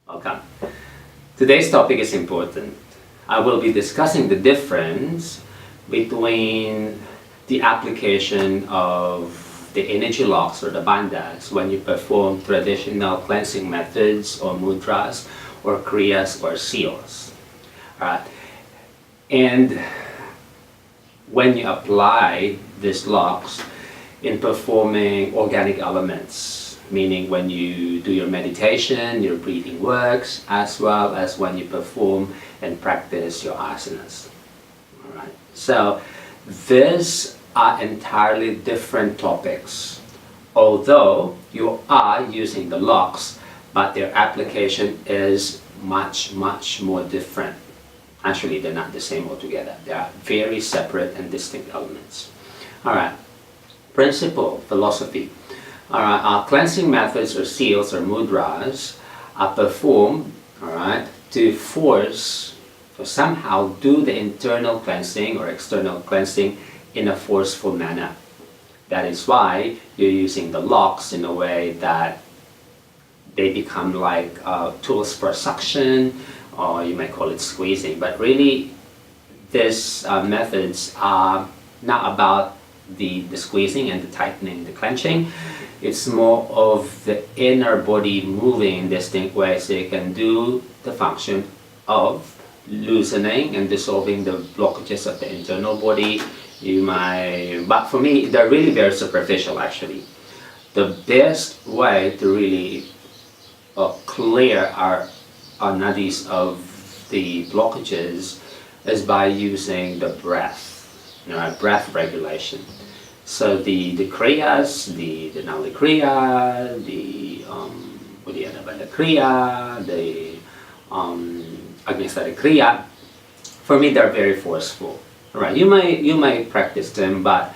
Welcome. Today's topic is important. I will be discussing the difference between the application of the energy locks or the bandhas when you perform traditional cleansing methods or mudras or kriyas or seals. Alright. And when you apply these locks in performing organic elements, meaning when you do your meditation, your breathing works, as well as when you perform and practice your asanas. Alright. So these are entirely different topics, although you are using the locks, but their application is much more different. Actually, they're not the same altogether. They are very separate and distinct elements. Alright, principle, philosophy. Alright, our cleansing methods or seals or mudras are performed, alright, to force or somehow do the internal cleansing or external cleansing in a forceful manner. That is why you're using the locks in a way that they become like tools for suction, or you might call it squeezing. But really, these methods are not about the squeezing and the tightening, the clenching. It's more of the inner body moving in distinct ways so you can do the function of loosening and dissolving the blockages of the internal body. You might, but for me, they're really very superficial actually. The best way to really clear our nadis of the blockages is by using the breath, breath regulation. So the kriyas, the Nali kriya, the Uddiyana kriya, the Agnisari kriya, for me they're very forceful. Right? You might practice them, but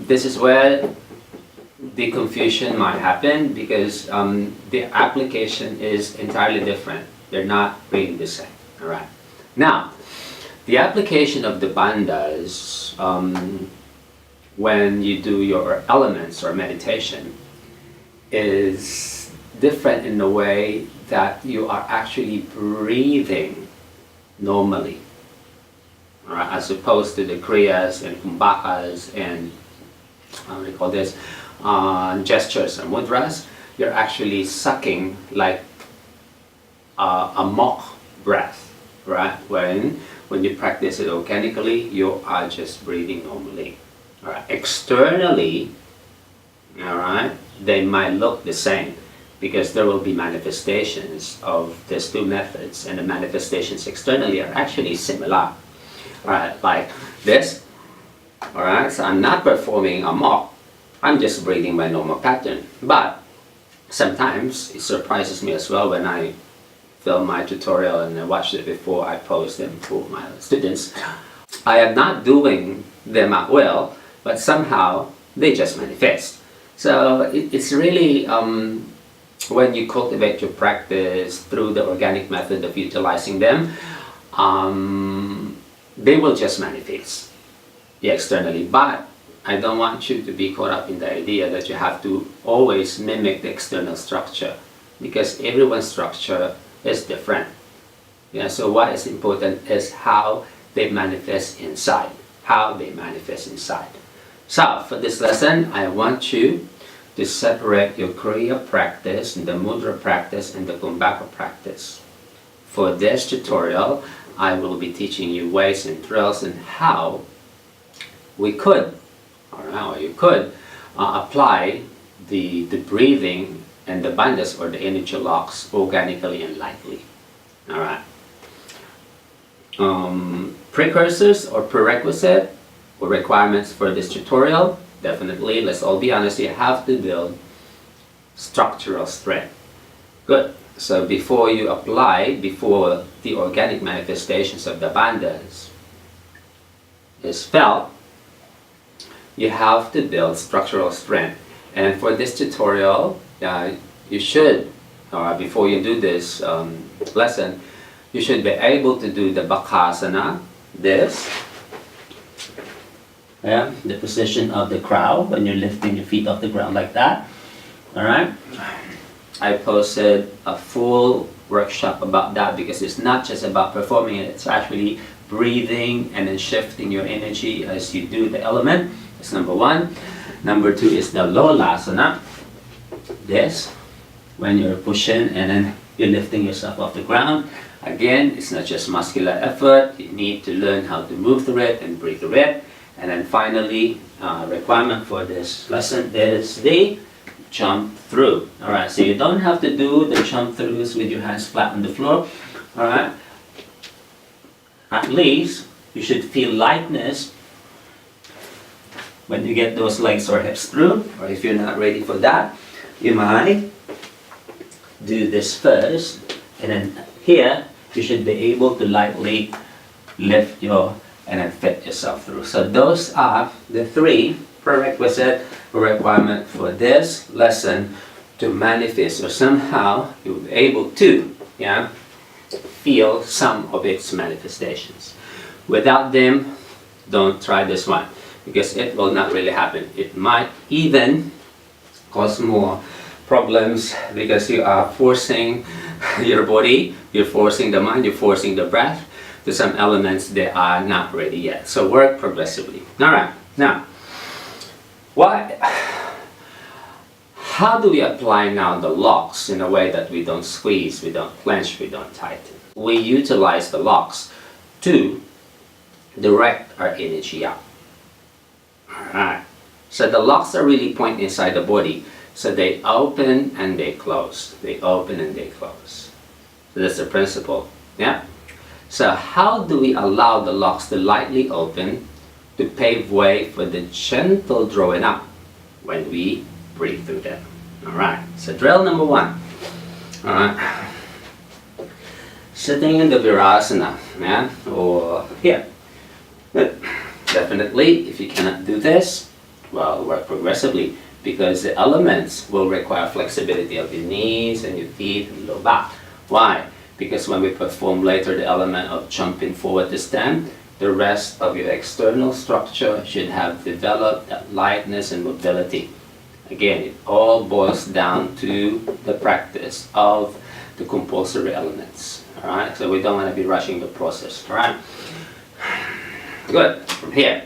this is where the confusion might happen, because the application is entirely different. They're not really the same. All right. Now, the application of the bandhas when you do your elements or meditation is different in the way that you are actually breathing normally, right? As opposed to the kriyas and kumbhakas and what do you call this, gestures and mudras. You're actually sucking like a mock breath, right? When you practice it organically, you are just breathing normally. All right. Externally, all right, they might look the same because there will be manifestations of these two methods, and the manifestations externally are actually similar. All right, like this. All right, so I'm not performing a mock. I'm just breathing my normal pattern. But sometimes it surprises me as well when I film my tutorial and I watch it before I post them for my students. I am not doing them at will, but somehow they just manifest. So it's really when you cultivate your practice through the organic method of utilizing them, they will just manifest externally. But I don't want you to be caught up in the idea that you have to always mimic the external structure, because everyone's structure is different. Yeah, so what is important is how they manifest inside. How they manifest inside. So for this lesson, I want you to separate your kriya practice, the mudra practice, and the kumbhaka practice. For this tutorial, I will be teaching you ways and drills and how we could, or how you could, apply the breathing and the bandhas or the energy locks organically and lightly. Alright. Precursors or prerequisite or requirements for this tutorial, definitely, let's all be honest, you have to build structural strength. Good. So before you apply, before the organic manifestations of the bandhas is felt, you have to build structural strength. And for this tutorial, you should, before you do this lesson, you should be able to do the bakasana, this, the position of the crow when you're lifting your feet off the ground like that. Alright? I posted a full workshop about that, because it's not just about performing it, it's actually breathing and then shifting your energy as you do the element. That's number one. Number two is the Lolasana. This, when you're pushing and then you're lifting yourself off the ground. Again, it's not just muscular effort. You need to learn how to move through it and breathe through it. And then finally, requirement for this lesson is the jump through. Alright, so you don't have to do the jump throughs with your hands flat on the floor. Alright, at least you should feel lightness when you get those legs or hips through. Or if you're not ready for that, you might do this first, and then here you should be able to lightly lift your and then fit yourself through. So those are the three prerequisite requirement for this lesson to manifest, or somehow you'll be able to feel some of its manifestations. Without them, don't try this one, because it will not really happen. It might even cause more problems, because you are forcing your body, you're forcing the mind, you're forcing the breath to some elements that are not ready yet. So work progressively. Alright, now, how do we apply now the locks in a way that we don't squeeze, we don't clench, we don't tighten? We utilize the locks to direct our energy out. Alright, so the locks are really point inside the body. So they open and they close. They open and they close. So that's the principle. Yeah? So how do we allow the locks to lightly open to pave way for the gentle drawing up when we breathe through them? Alright, so drill number one. Alright. Sitting in the Virasana, or here. Good. Definitely, if you cannot do this, well, work progressively, because the elements will require flexibility of your knees and your feet and low back. Why? Because when we perform later the element of jumping forward to stand, the rest of your external structure should have developed that lightness and mobility. Again, it all boils down to the practice of the compulsory elements. Alright, so we don't want to be rushing the process. Alright? Good. From here.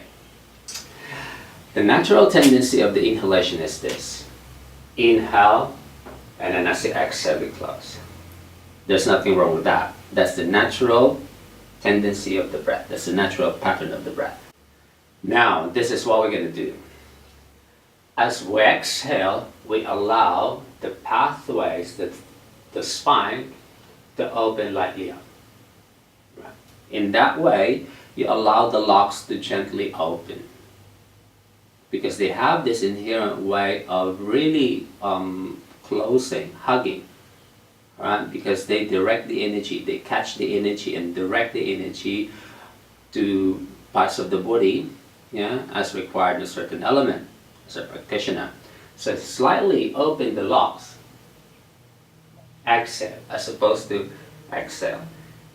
The natural tendency of the inhalation is this. Inhale, and then as you exhale, we close. There's nothing wrong with that. That's the natural tendency of the breath. That's the natural pattern of the breath. Now, this is what we're going to do. As we exhale, we allow the pathways, the spine, to open lightly up. Right. In that way, you allow the locks to gently open, because they have this inherent way of really closing, hugging, right? Because they direct the energy, they catch the energy and direct the energy to parts of the body, as required in a certain element, as a practitioner. So slightly open the locks. Exhale, as opposed to exhale.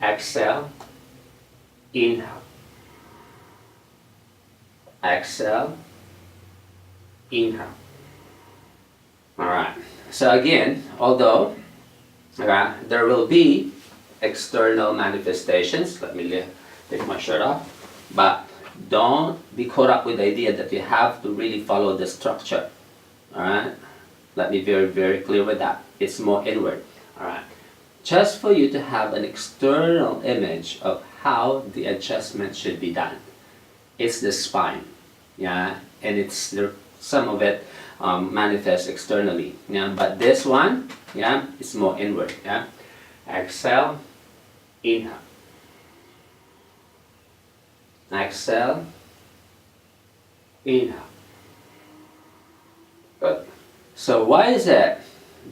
Exhale, inhale. Exhale, inhale. Alright, so again, although there will be external manifestations, let me take my shirt off, but don't be caught up with the idea that you have to really follow the structure. Alright, let me be very, very clear with that. It's more inward. Alright, just for you to have an external image of how the adjustment should be done. It's the spine, and it's some of it manifests externally, but this one, it's more inward. Exhale, inhale. Exhale, inhale. Good. So why is it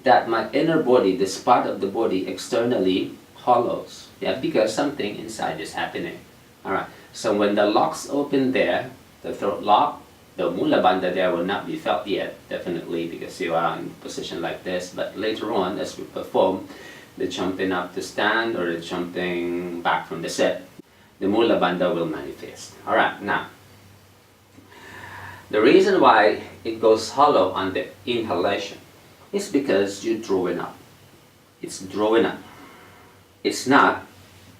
that my inner body, this part of the body externally hollows? Because something inside is happening. Alright, so when the locks open there, the throat lock, the mula bandha there will not be felt yet, definitely, because you are in a position like this. But later on, as we perform the jumping up to stand or the jumping back from the sit, the mula bandha will manifest. Alright, now, the reason why it goes hollow on the inhalation is because you're drawing up. It's drawing up. it's not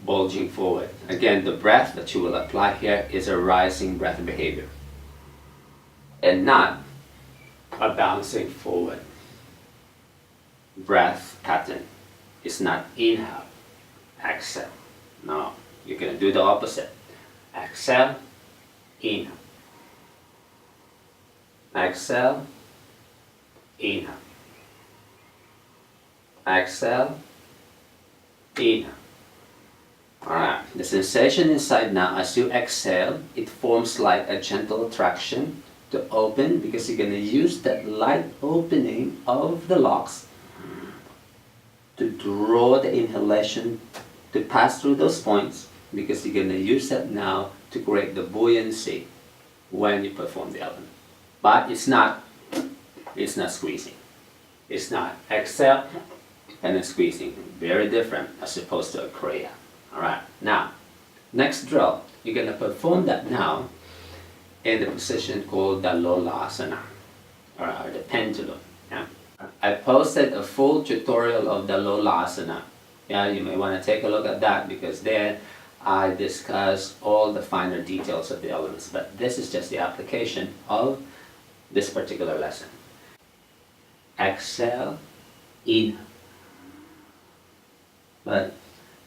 bulging forward. Again, the breath that you will apply here is a rising breath behavior and not a bouncing forward breath pattern. It's not inhale, exhale. No, you're going to do the opposite. Exhale, inhale. Exhale, inhale. Exhale, inhale. Alright, the sensation inside now as you exhale, it forms like a gentle attraction to open, because you're going to use that light opening of the locks to draw the inhalation to pass through those points, because you're going to use that now to create the buoyancy when you perform the element. But it's not squeezing. It's not exhale and then squeezing. Very different as opposed to a kriya. Alright, now, next drill, you're going to perform that now in the position called the Asana, or the pendulum. Yeah? I posted a full tutorial of the Asana. Yeah, you may want to take a look at that, because there I discuss all the finer details of the elements. But this is just the application of this particular lesson. Exhale, inhale. But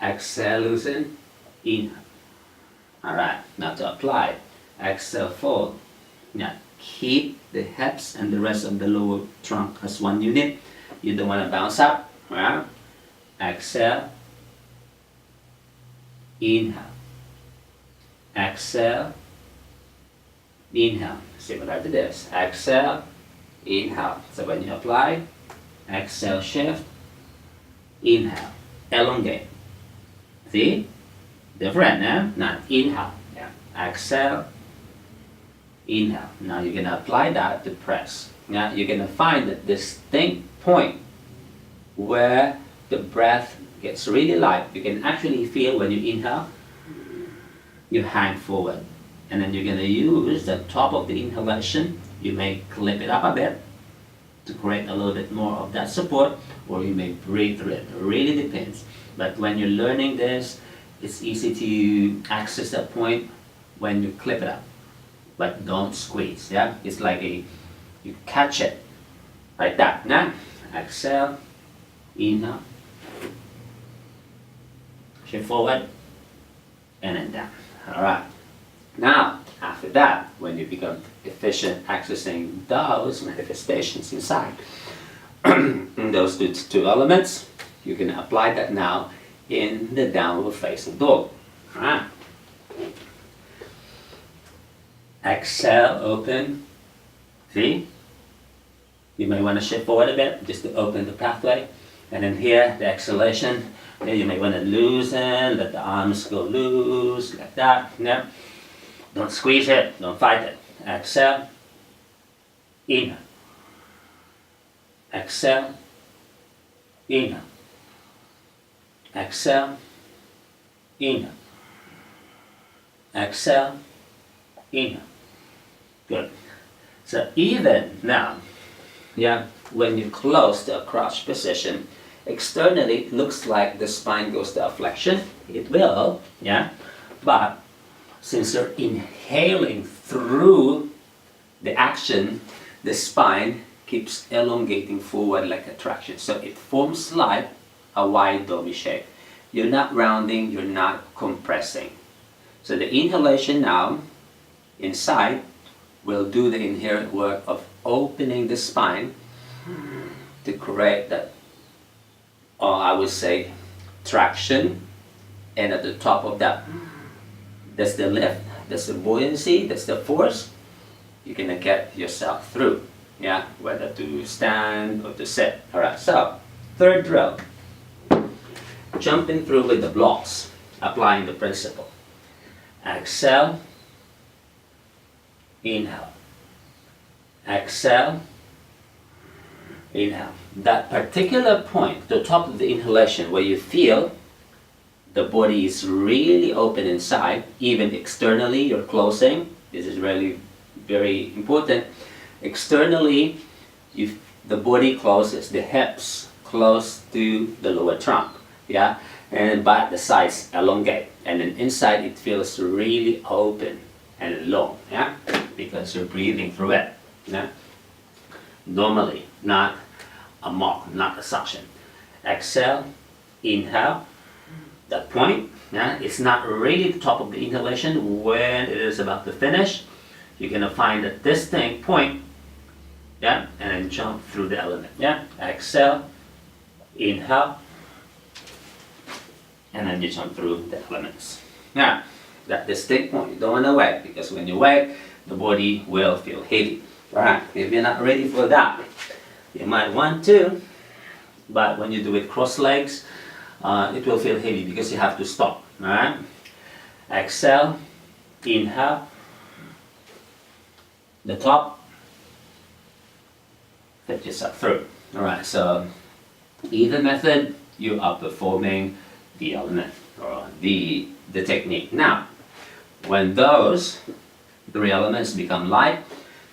exhale, loosen, inhale. Alright, now to apply. Exhale, fold. Now keep the hips and the rest of the lower trunk as one unit. You don't want to bounce up. Right? Exhale, inhale. Exhale, inhale. Similar to this. Exhale, inhale. So when you apply, exhale, shift, inhale, elongate. See? Different, eh? Now inhale. Yeah. Exhale, inhale. Now you're going to apply that to press. Now you're going to find a distinct point where the breath gets really light. You can actually feel when you inhale, you hang forward. And then you're going to use the top of the inhalation. You may clip it up a bit to create a little bit more of that support, or you may breathe through it. It really depends. But when you're learning this, it's easy to access that point when you clip it up. But don't squeeze, yeah? It's like you catch it like that. Now, exhale, inhale, shift forward, and then down. All right. Now, after that, when you become efficient accessing those manifestations inside, those two elements, you can apply that now in the downward facing dog. All right. Exhale, open. See? You may want to shift forward a bit just to open the pathway. And then here, the exhalation. Here you may want to loosen, let the arms go loose, like that. Yeah. Don't squeeze it, don't fight it. Exhale, inhale. Exhale, inhale. Exhale, inhale. Exhale, inhale. Good. So even now, yeah, when you close the crouch position, externally it looks like the spine goes to a flexion. It will, yeah, but since you're inhaling through the action, the spine keeps elongating forward like a traction. So it forms like a wide dome shape. You're not rounding, you're not compressing. So the inhalation now, inside, will do the inherent work of opening the spine to create that, or I would say, traction. And at the top of that, that's the lift, that's the buoyancy, that's the force. You're gonna get yourself through, yeah, whether to stand or to sit. All right, so third drill, jumping through with the blocks, applying the principle. Exhale, inhale. Exhale, inhale. That particular point, the top of the inhalation, where you feel the body is really open inside, even externally you're closing. This is really very important. Externally, the body closes, the hips close to the lower trunk. Yeah, and but the sides elongate, and then inside it feels really open and long, yeah, because you're breathing through it, yeah. Normally, not a mock, not a suction. Exhale, inhale, that point, yeah, it's not really the top of the inhalation. When it is about to finish, you're gonna find a distinct point, yeah, and then jump through the element, yeah. Exhale, inhale, and then you jump through the elements. Now, that distinct point, you don't want to wait, because when you wait, the body will feel heavy. Alright, if you're not ready for that, you might want to, but when you do it cross legs, it will feel heavy because you have to stop. Alright, exhale, inhale, the top, fit yourself through. Alright, so either method, you are performing the element or the technique. Now, when those three elements become light,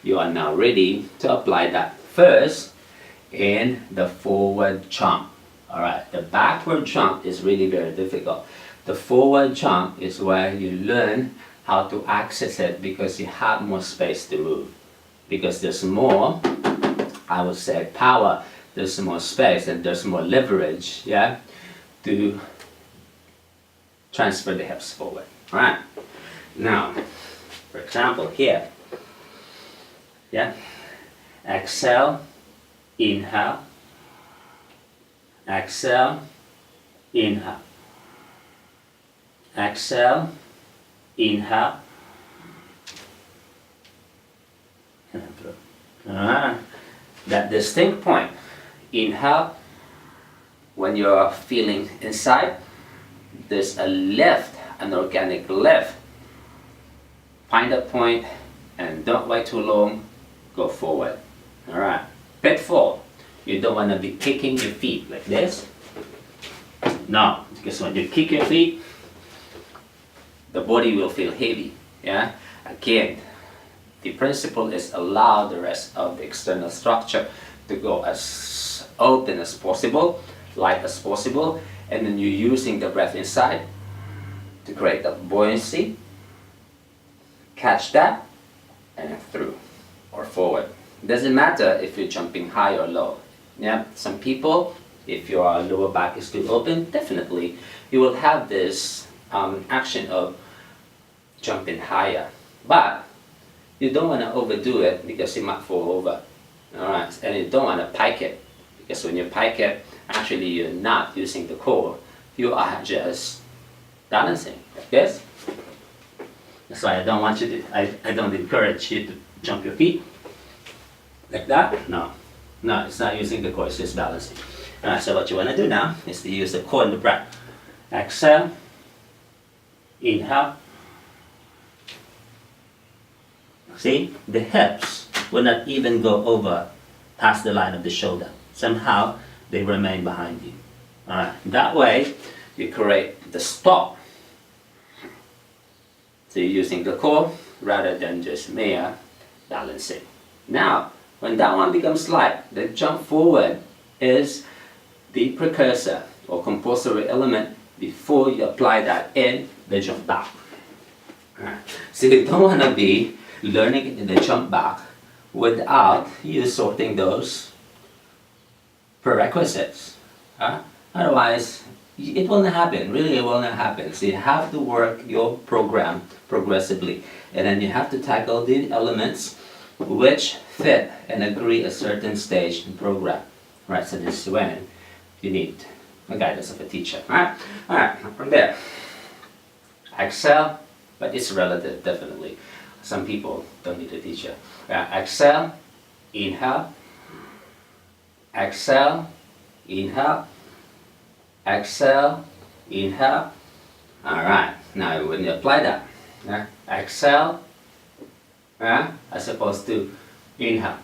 you are now ready to apply that first in the forward jump. Alright, the backward jump is really very difficult. The forward jump is where you learn how to access it because you have more space to move. Because there's more, I would say, power, there's more space, and there's more leverage, yeah, to transfer the hips forward. Alright, now, for example, here, yeah, exhale, inhale, exhale, inhale, exhale, inhale, and then through. Alright, that distinct point, inhale, when you're feeling inside, there's a lift, an organic lift. Find that point and don't wait too long, go forward. Alright, pitfall, you don't want to be kicking your feet like this. No, because when you kick your feet, the body will feel heavy, yeah. Again, the principle is allow the rest of the external structure to go as open as possible, light as possible, and then you're using the breath inside to create that buoyancy. Catch that, and then through or forward. Doesn't matter if you're jumping high or low. Yeah, some people, if your lower back is too open, definitely you will have this action of jumping higher. But you don't want to overdo it because you might fall over. Alright, and you don't want to pike it, because when you pike it, actually you're not using the core, you are just balancing like this. That's why I don't want you to, I don't encourage you to jump your feet like that. No, it's not using the core, it's just balancing. Alright, so what you want to do now is to use the core and the breath. Exhale, inhale. See, the hips will not even go over past the line of the shoulder. Somehow they remain behind you. Alright, that way you create the stop. So you're using the core rather than just mere balancing. Now, when that one becomes light, the jump forward is the precursor or compulsory element before you apply that in the jump back. Alright, so you don't want to be learning it in the jump back without you sorting those prerequisites. Otherwise, it will not happen. Really, it will not happen. So you have to work your program progressively, and then you have to tackle the elements which fit and agree a certain stage in program. Right. So this is when you need the guidance of a teacher. Alright, from there, exhale, but it's relative, definitely. Some people don't need a teacher. Exhale, inhale, exhale, inhale, exhale, inhale. Alright, now when you apply that, exhale, as opposed to inhale.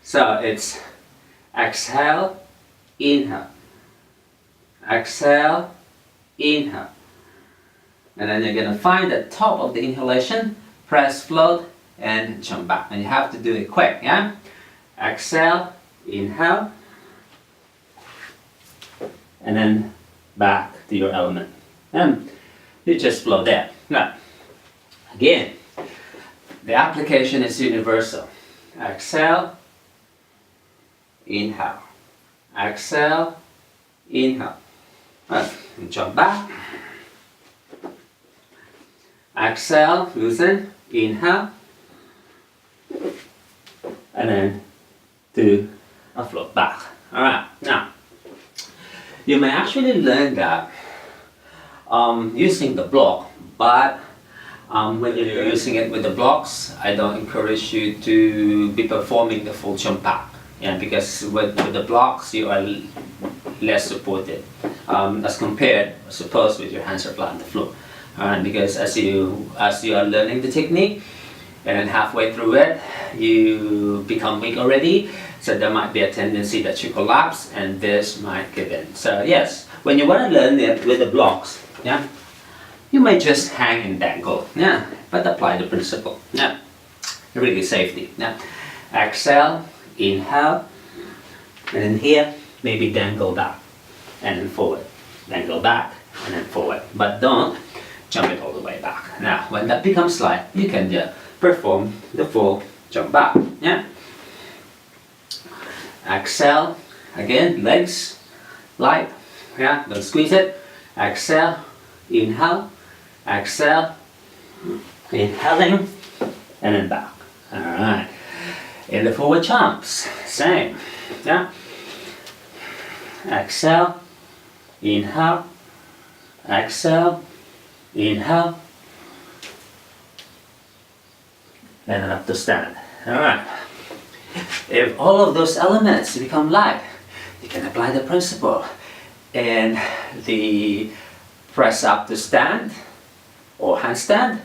So it's exhale, inhale, exhale, inhale. And then you're going to find the top of the inhalation, press, float, and jump back. And you have to do it quick, yeah? Exhale, inhale, and then back to your element. And you just flow there. Now, again, the application is universal. Exhale, inhale. Exhale, inhale. Right. And jump back. Exhale, loosen, inhale. And then do a float back. Alright, now, you may actually learn that using the block, but when you're using it with the blocks, I don't encourage you to be performing the full jump back. Yeah, because with the blocks, you are less supported as compared, I suppose, with your hands are flat on the floor. Because as you are learning the technique, and then halfway through it, you become weak already. So there might be a tendency that you collapse, and this might give in. So yes, when you want to learn it with the blocks, yeah, you may just hang and dangle, yeah, but apply the principle, yeah, really safety, yeah. Exhale, inhale, and then here, maybe dangle back, and then forward, dangle back, and then forward, but don't jump it all the way back. Now, when that becomes light, you can just perform the full jump back, yeah. Exhale, again, legs light, yeah, don't squeeze it. Exhale, inhale, exhale, inhaling, and then back. Alright. In the forward jumps, same, yeah. Exhale, inhale, exhale, inhale, and then up to stand. Alright. If all of those elements become light, you can apply the principle. And the press up to stand, or handstand,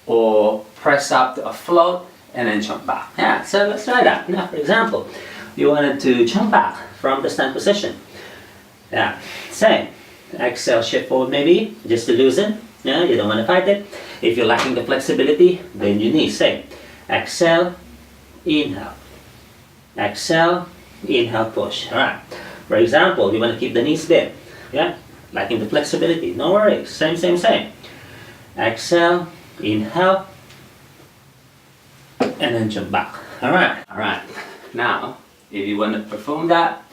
or press up to a float, and then jump back. Yeah, so let's try that. Now, for example, you wanted to jump back from the stand position. Yeah, same. Exhale, shift forward maybe, just to loosen. Yeah, you don't want to fight it. If you're lacking the flexibility, bend your knees. Same. Exhale, inhale. Exhale, inhale, push. Alright. For example, you want to keep the knees bent. Yeah, lacking the flexibility. No worries. Same. Exhale, inhale, and then jump back. Alright. Now, if you want to perform that,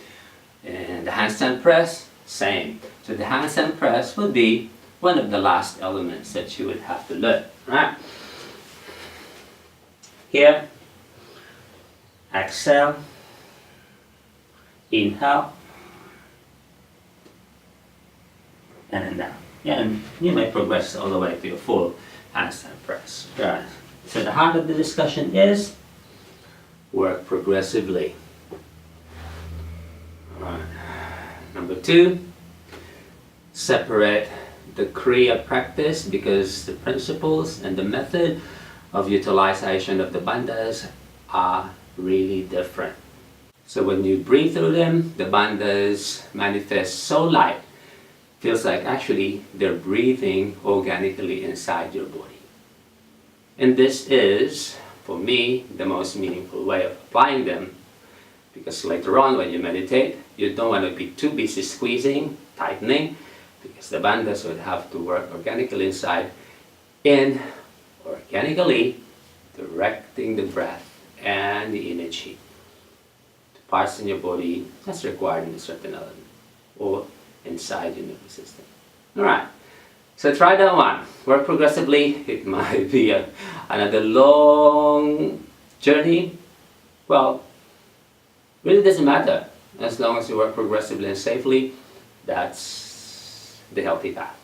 and the handstand press, same. So the handstand press would be one of the last elements that you would have to learn. Right? Here, exhale, inhale, and then down. Yeah, and you may progress all the way to your full handstand press. Right. So the heart of the discussion is work progressively. Right. Number 2, separate the Kriya practice, because the principles and the method of utilization of the bandhas are really different. So when you breathe through them, the bandhas manifest so light, feels like actually they're breathing organically inside your body. And this is, for me, the most meaningful way of applying them, because later on when you meditate, you don't want to be too busy squeezing, tightening, because the bandhas would have to work organically inside, and organically directing the breath and the energy to parts in your body that's required in a certain element or inside your nervous system. Alright, so try that one. Work progressively. It might be another long journey. Well, really doesn't matter. As long as you work progressively and safely, that's the healthy path.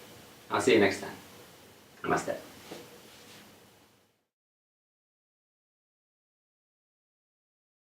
I'll see you next time. Namaste.